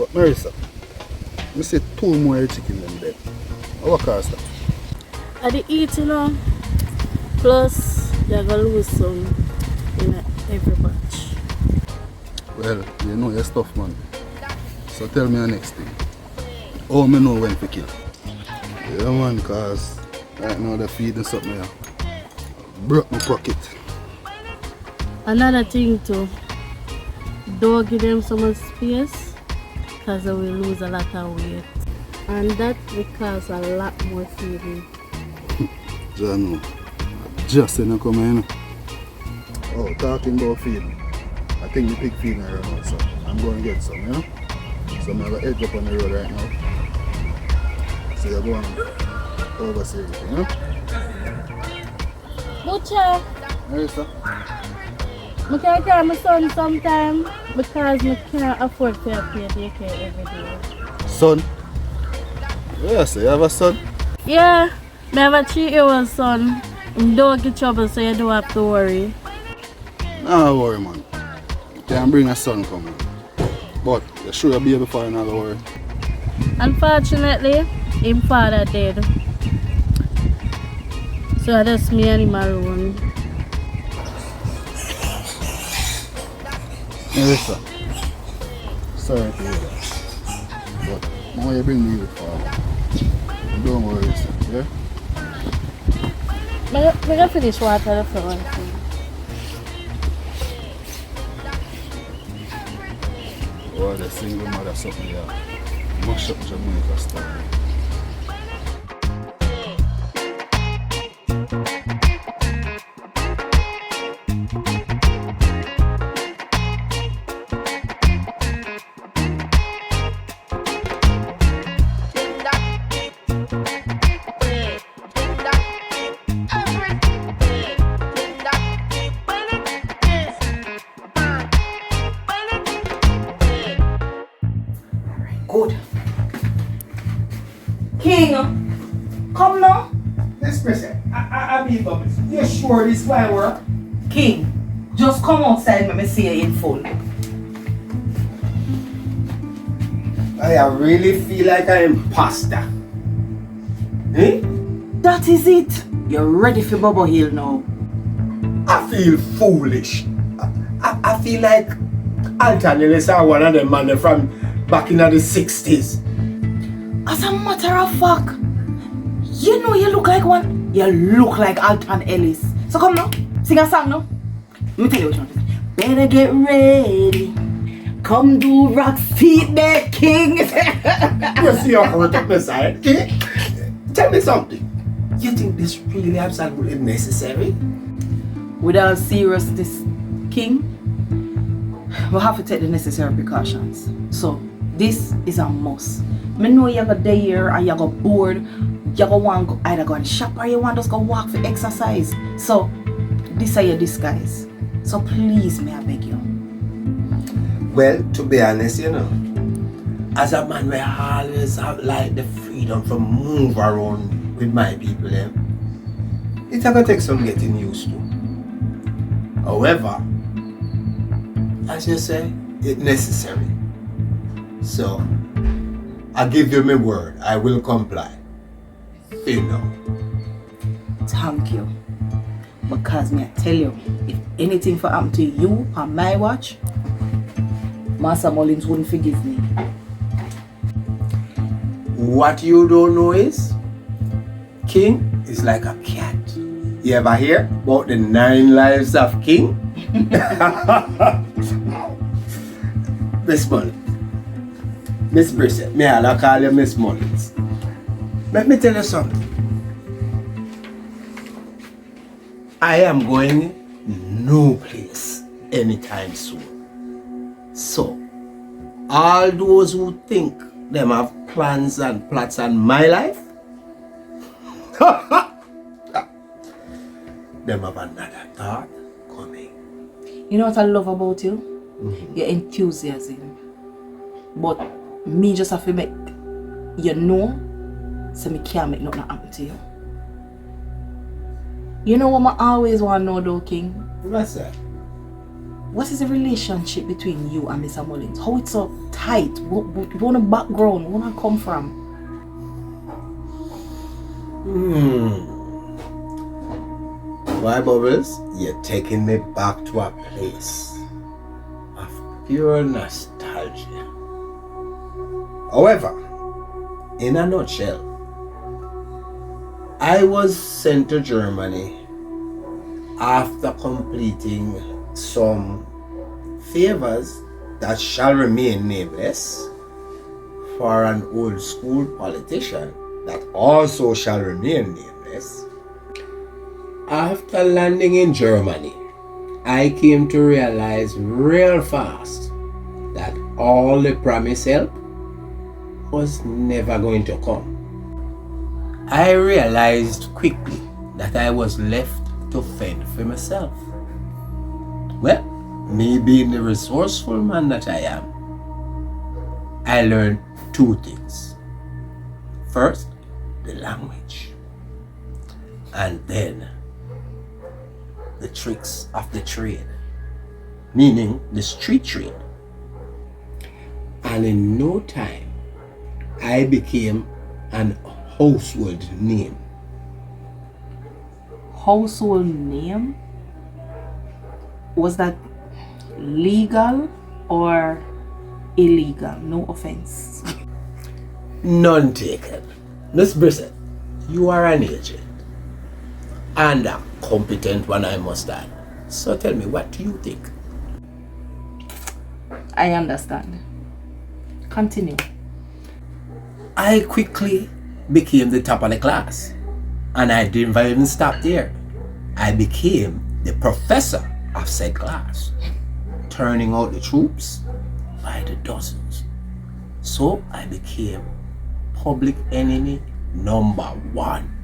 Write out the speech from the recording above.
But Marissa, I see 2 more chicken than that. How cost that? I dey eat, you know. Plus, you're gonna lose some in every batch. Well, you know your stuff, man. So tell me the next thing. How me know when to kill? Yeah, man, cause right now they're feeding something here. Broke my pocket. Another thing too, don't give them so much space because they will lose a lot of weight. And that will cause a lot more feeding. John, just in come in. Oh, talking about feeding. I think the pig feeding around now, so I'm going to get some, you know? So I'm going to edge up on the road right now. So you're going to oversee everything, you know? Butcher, Marissa? I can carry my son sometime because I can't afford to pay daycare every day. Son? Yeah, so you have a son? Yeah, I have a 3-year-old son. Don't get trouble so you don't have to worry. No worry, man. You can bring a son coming. But you sure you'll be here before you not worry. Unfortunately, his father dead. So that's me and him alone. Marissa, sorry to hear that. But now you bring me here for don't worry, sir. Yeah? I'm going to finish water the front. Oh, the single mother something here. Much up Jamaica style. Good. King, come now. Xpressionz, I mean, Bubbles, you sure this will work? King, just come outside let me see you in full. I really feel like an imposter. Eh? That is it. You're ready for Bubble Hill now. I feel foolish. I feel like Alton Ellis are one of them man from back in the 60s. As a matter of fact, you know you look like one. You look like Alton Ellis. So come now, sing a song now. Let me tell you what you want to do. Better get ready. Come do rock feet there, King. You see how I took my side? Eh? Tell me something. You think this really absolutely necessary? With all seriousness, King, we have to take the necessary precautions. So this is a must. I know you got there and you got bored. You go want to either go and shop or you want to just go walk for exercise. So this are your disguise. So please, may I beg you. Well, to be honest, you know, as a man, we always have like the freedom to move around with my people. It's gonna take some getting used to. However, as you say, it's necessary. So, I give you my word, I will comply. You know. Thank you. Because may I tell you, if anything for happen to you on my watch, Master Mullins wouldn't forgive me. What you don't know is, King is like a cat. You ever hear about the 9 lives of King? Miss Mullins. Miss Brissett, may I call you Miss Mullins? Let me tell you something. I am going no place anytime soon. So, all those who think them have plans and plots on my life, them have another thought coming. You know what I love about you? Your enthusiasm. But me just have to make you know, so me can't make nothing happen to you. You know what I always want to know though, King? What's that? what is the relationship between you and Mr. Mullins? How it's so tight? What background? Where I come from? Why, Bubbles? You're taking me back to a place of pure nostalgia. However, in a nutshell, I was sent to Germany after completing some favors that shall remain nameless for an old school politician that also shall remain nameless. After landing in Germany, I came to realize real fast that all the promised help was never going to come. I realized quickly that I was left to fend for myself. Well, me being the resourceful man that I am, I learned two things. First, the language, and then the tricks of the trade, meaning the street trade. And in no time, I became an household name. Household name? Was that legal or illegal? No offense. None taken. Miss Brissett, you are an agent. And a competent one, I must add. So tell me, what do you think? I understand. Continue. I quickly became the top of the class. And I didn't even stop there. I became the professor of said class, turning out the troops by the dozens. So I became public enemy number 1.